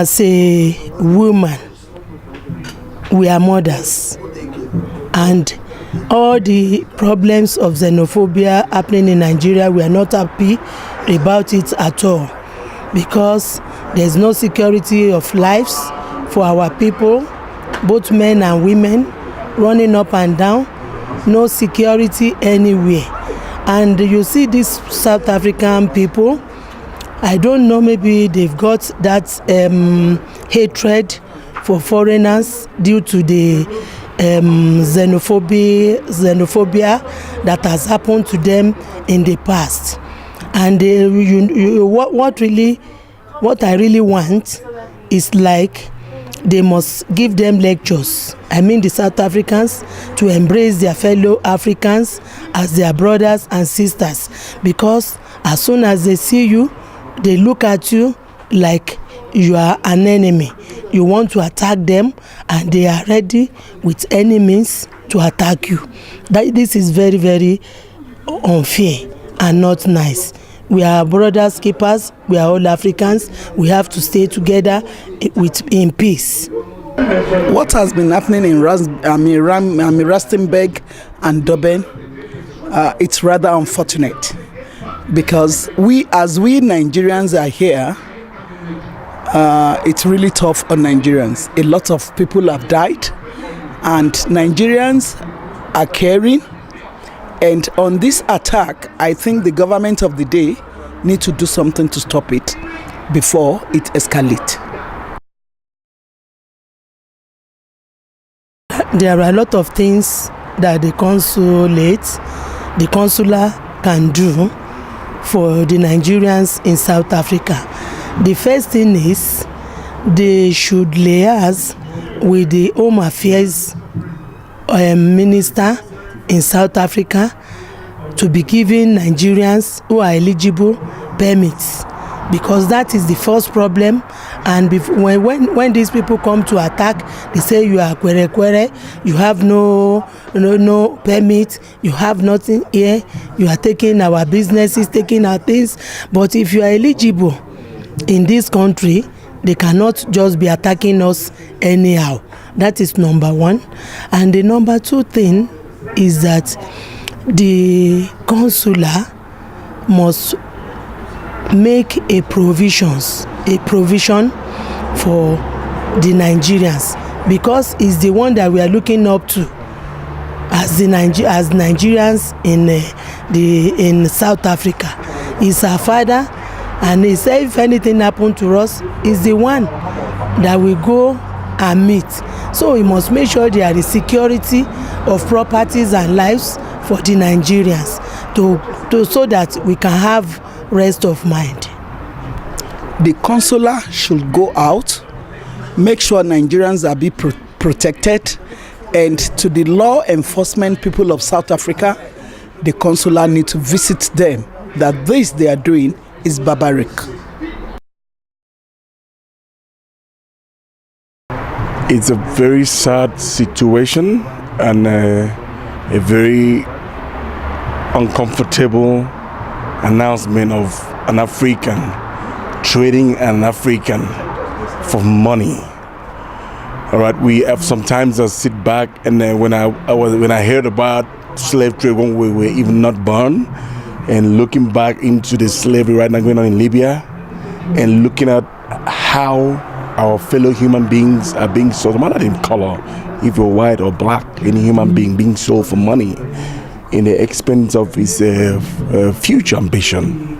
as a woman, we are mothers, and all the problems of xenophobia happening in Nigeria, we are not happy about it at all, because there's no security of lives for our people, both men and women, running up and down, no security anywhere. And you see these South African people, I don't know, maybe they've got that hatred for foreigners due to the xenophobia that has happened to them in the past. And what I really want is, like, they must give them lectures. I mean the South Africans, to embrace their fellow Africans as their brothers and sisters, because as soon as they see you, they look at you like you are an enemy. You want to attack them, and they are ready with any means to attack you. This is very, very unfair and not nice. We are brothers keepers. We are all Africans. We have to stay together in peace. What has been happening in Rustenburg and Durban, it's rather unfortunate, because we Nigerians are here. It's really tough on Nigerians. A lot of people have died, and Nigerians are caring. And on this attack, I think the government of the day need to do something to stop it before it escalates. There are a lot of things that the consular can do for the Nigerians in South Africa. The first thing is they should liaise with the Home Affairs Minister in South Africa to be giving Nigerians who are eligible permits, because that is the first problem. And when these people come to attack, they say you are kwere, you have no permit, you have nothing here, you are taking our businesses, taking our things. But if you are eligible in this country, they cannot just be attacking us anyhow. That is number one. And the number two thing is that the consular must make a provision for the Nigerians, because it's the one that we are looking up to as Nigerians in South Africa. He's our father, and he said if anything happened to us, he's the one that we go and meet. So we must make sure there is security of properties and lives for the Nigerians, so that we can have rest of mind. The consular should go out, make sure Nigerians are being protected, and to the law enforcement people of South Africa, the consular need to visit them, that this they are doing is barbaric. It's a very sad situation, and a very uncomfortable announcement of an African trading an African for money. All right, we have sometimes I sit back, and when I heard about slave trade when we were even not born, and looking back into the slavery right now going on in Libya, and looking at how our fellow human beings are being sold, no matter in color, if you're white or black, any human being sold for money in the expense of his future ambition.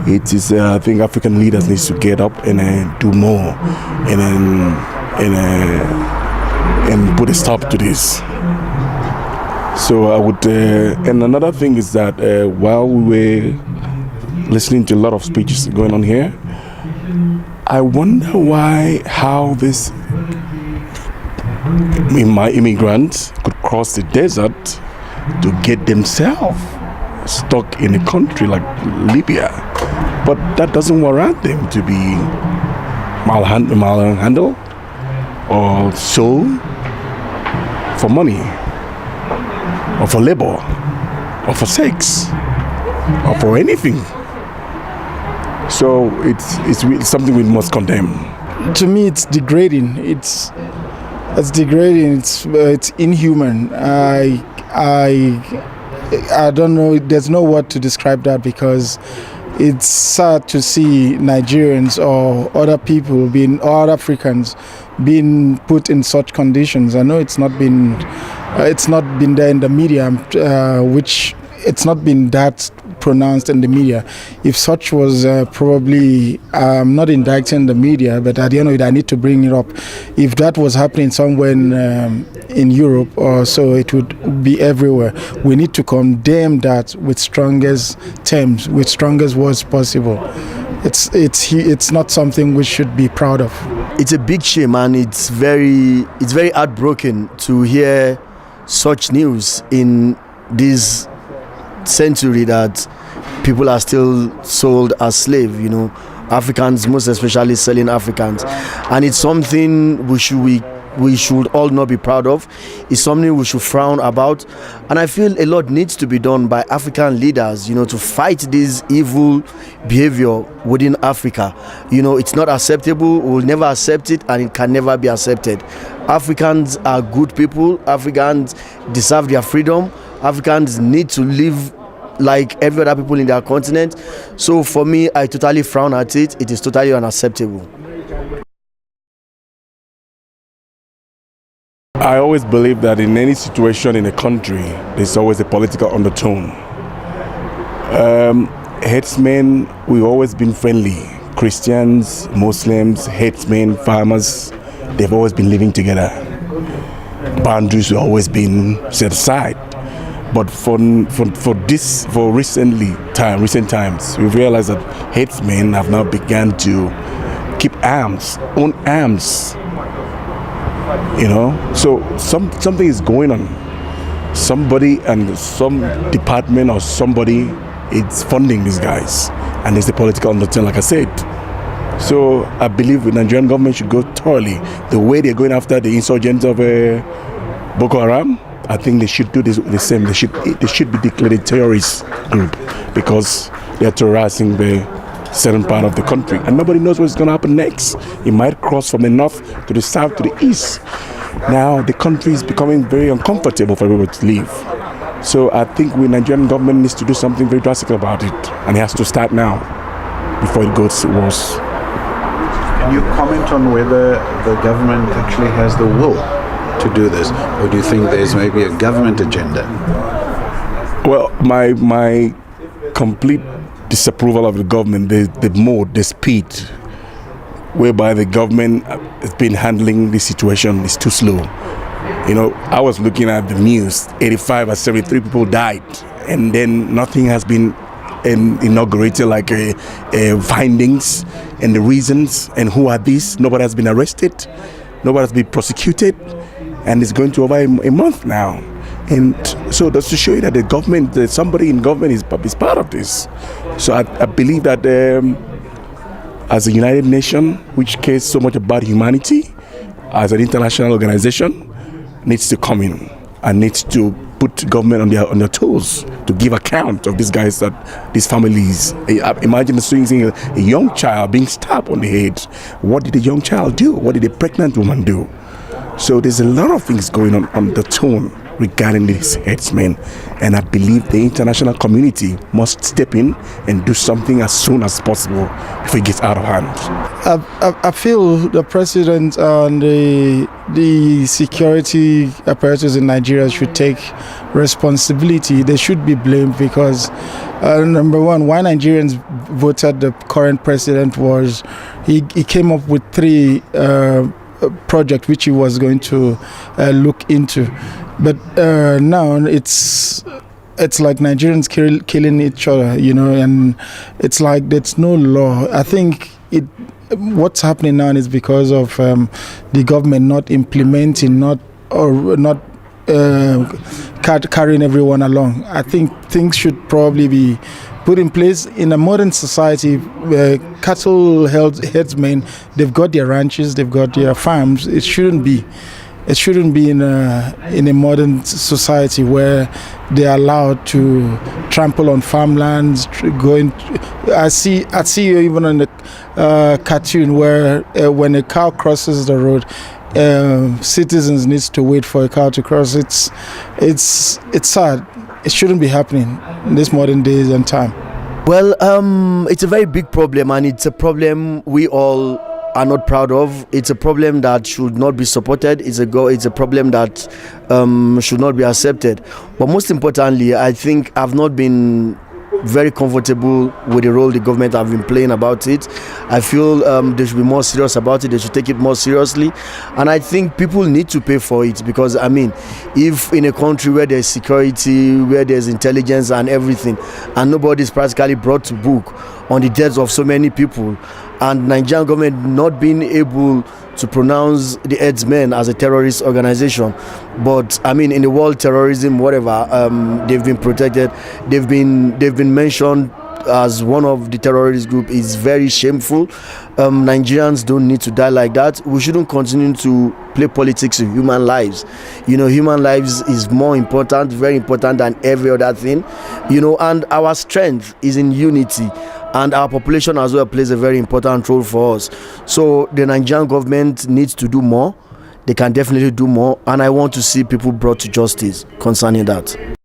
It is, I think African leaders need to get up and do more, and put a stop to this. So I would, and another thing is that while we were listening to a lot of speeches going on here, I wonder how this immigrants could cross the desert to get themselves stuck in a country like Libya, but that doesn't warrant them to be malhandled or sold for money, or for labor, or for sex, or for anything. So it's really something we must condemn. to me, it's degrading. It's degrading. It's inhuman. I don't know. There's no word to describe that, because it's sad to see Nigerians or other people or other Africans being put in such conditions. I know it's not been there in the media, which it's not been that pronounced in the media. If such was probably, not indicting the media, but at the end of it, I need to bring it up. If that was happening somewhere in Europe or so, it would be everywhere. We need to condemn that with strongest terms, with strongest words possible. It's not something we should be proud of. It's a big shame, and it's very heartbroken to hear such news in this century, that people are still sold as slaves, Africans, most especially selling Africans. And it's something we should all not be proud of. It's something we should frown about. And I feel a lot needs to be done by African leaders, to fight this evil behavior within Africa. It's not acceptable. We'll never accept it, and it can never be accepted. Africans are good people. Africans deserve their freedom. Africans need to live like every other people in their continent. So for me, I totally frown at it. It is totally unacceptable. I always believe that in any situation in a country, there's always a political undertone. Herdsmen, we've always been friendly. Christians, Muslims, herdsmen, farmers, they've always been living together. Boundaries have always been set aside. But for recent times, we've realized that herdsmen have now begun to keep own arms. So something is going on. Somebody and some department or somebody is funding these guys, and it's the political undertone, like I said. So I believe the Nigerian government should go thoroughly the way they're going after the insurgents of Boko Haram. I think they should do the same. They should be declared a terrorist group, because they are terrorizing the southern part of the country, and nobody knows what's going to happen next. It might cross from the north to the south to the east. Now the country is becoming very uncomfortable for people to live. So I think the Nigerian government needs to do something very drastic about it, and it has to start now before it goes worse. Can you comment on whether the government actually has the will to do this, or do you think there's maybe a government agenda? Well, my complete disapproval of the government, the mode, the speed whereby the government has been handling this situation is too slow. I was looking at the news, 85 or 73 people died, and then nothing has been inaugurated, like findings and the reasons and who are these. Nobody has been arrested, nobody has been prosecuted, and it's going to over a month now. And so that's to show you that the government, that somebody in government is part of this. So I believe that as a United Nation, which cares so much about humanity, as an international organization, needs to come in and needs to put government on their toes to give account of these guys, that these families. Imagine seeing a young child being stabbed on the head. What did the young child do? What did the pregnant woman do? So there's a lot of things going on the tone regarding these herdsmen, and I believe the international community must step in and do something as soon as possible if it gets out of hand. I feel the president and the security apparatus in Nigeria should take responsibility. They should be blamed, because number one, why Nigerians voted the current president was he came up with 3 project which he was going to look into, but now it's like Nigerians killing each other, and it's like there's no law. I think what's happening now is because of the government not implementing, not carrying everyone along. I think things should probably be put in place in a modern society where cattle herdsmen, they've got their ranches, they've got their farms. It shouldn't be. it shouldn't be in a modern society where they are allowed to trample on farmlands. I see you even on the cartoon where when a cow crosses the road, citizens needs to wait for a cow to cross. It's sad. It shouldn't be happening in this modern days and time. Well, it's a very big problem, and it's a problem we all are not proud of. It's a problem that should not be supported. It's a problem that should not be accepted. But most importantly, I think I've not been very comfortable with the role the government have been playing about it. I feel they should be more serious about it. They should take it more seriously, and I think people need to pay for it, because I mean, if in a country where there's security, where there's intelligence and everything, and nobody is practically brought to book on the deaths of so many people, and Nigerian government not being able to pronounce the Herdsmen as a terrorist organization, but I mean, in the world terrorism, whatever, they've been protected, they've been mentioned as one of the terrorist group, is very shameful. Nigerians don't need to die like that. We shouldn't continue to play politics with human lives. You know, human lives is more important, very important than every other thing. You know, and our strength is in unity. And our population as well plays a very important role for us. So the Nigerian government needs to do more. They can definitely do more. And I want to see people brought to justice concerning that.